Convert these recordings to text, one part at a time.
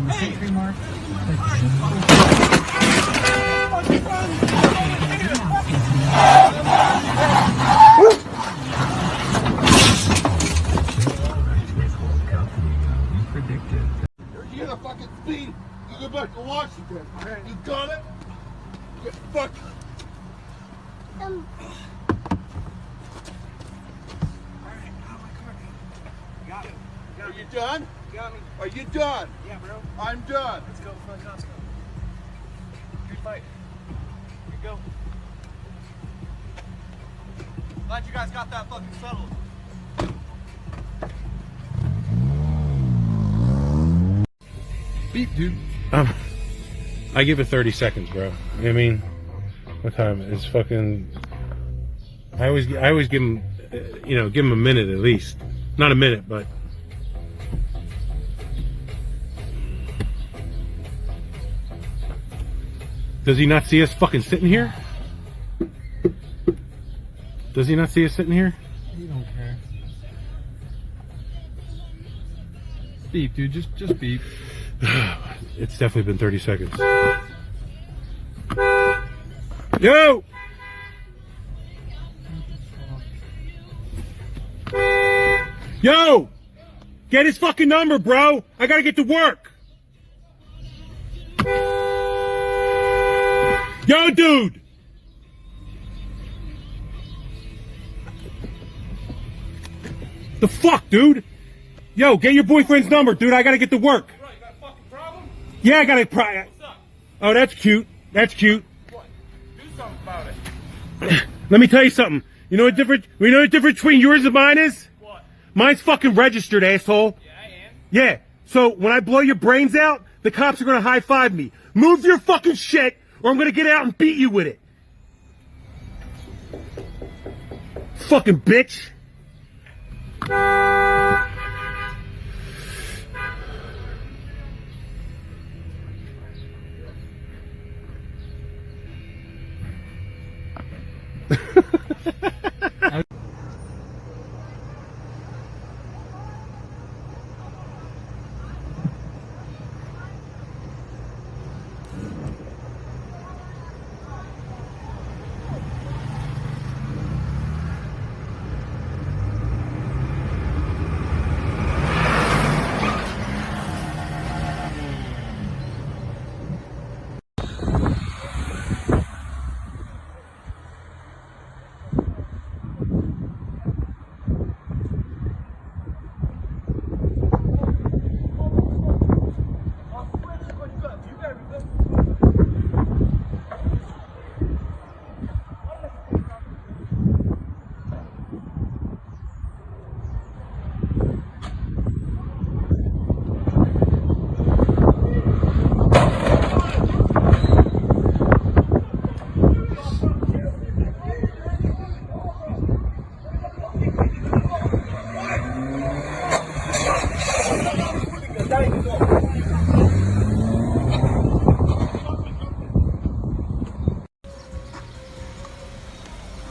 on the sentry mark. You're gonna fucking speed. You go back to Washington. You got it? Get fucked. Are you done? You got me. Are you done? Yeah, bro. I'm done. Let's go. Let's go. Good fight. Here you go. Glad you guys got that fucking settled. Beep, dude. I give it 30 seconds, bro. I mean, what time? It's fucking. I always give him, give him a minute at least. Not a minute, but. Does he not see us fucking sitting here? Does he not see us sitting here? You don't care. Beep, dude. Just beep. It's definitely been 30 seconds. Yo! Yo! Get his fucking number, bro! I gotta get to work! Yo, dude! The fuck, dude? Yo, get your boyfriend's number, dude. I gotta get to work. Bro, you got a fucking problem? Yeah, I got a problem. What's up? Oh, that's cute. That's cute. What? Do something about it. Let me tell you something. You know what difference? You know the difference between yours and mine is? What? Mine's fucking registered, asshole. Yeah, I am. Yeah. So when I blow your brains out, the cops are gonna high five me. Move your fucking shit, or I'm gonna get out and beat you with it. Fucking bitch.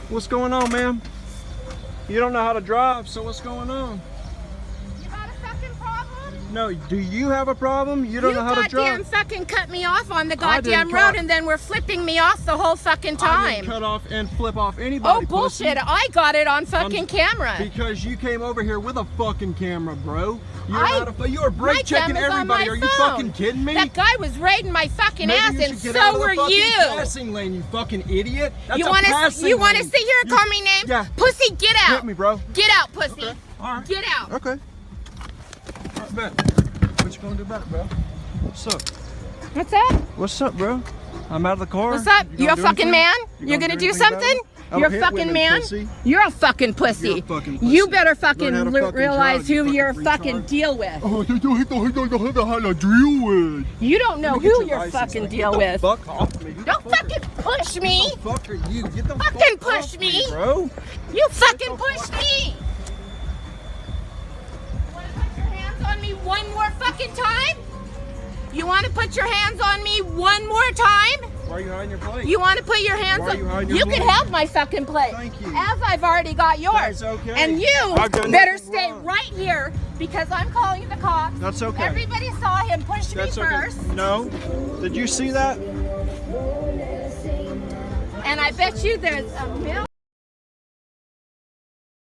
What's going on, ma'am? You don't know how to drive, so what's going on? You got a fucking problem? No, do you have a problem? You don't know how to drive. You goddamn fucking cut me off on the I didn't goddamn road cut- and then were flipping me off the whole fucking I time. didn't cut off and flip off Oh, anybody. bullshit. pussy. I got it on fucking camera. Because you came over here with a fucking camera, bro. You were My brake checking camera's on everybody. my Are you phone. fucking kidding me? That guy was raiding my fucking Maybe ass, you and should get out so of the were fucking you. passing lane, you fucking idiot. That's You a want passing to? You want to lane. sit here and call me names? Yeah. Pussy, get out. Hit me, bro. Get out, pussy. Okay. All right. Get out. Okay. All right, bet. What you gonna do about it, bro? What's up? What's that? What's up, bro? I'm out of the car. What's up? You You're a gonna do fucking anything? man? You You're gonna do anything about something? it? I You're don't a hit fucking women, man? pussy. You're a fucking pussy. You're a fucking pussy. You better fucking, Learn how to fucking realize drive, you who you're fucking fucking retard. deal with. Oh, you don't know how to deal with. You don't know Let me get who your you're license, fucking like, deal get with. the fuck off me. Who the Don't fuck fucking push me. Who the fuck are you? Get the Fucking fuck push off me. bro. You fucking push me. Want to put your hands on me one more fucking time? You want to put your hands on me one more time? Why are you hiding your plate? You want to put your hands Why are on? you hiding You your can plate? have my fucking plate. Thank you. As I've already got yours. That's okay. And you I've done better nothing stay wrong. right here because I'm calling the cops. That's okay. Everybody saw him push That's me okay. first. No. Did you see that? And I bet you there's a million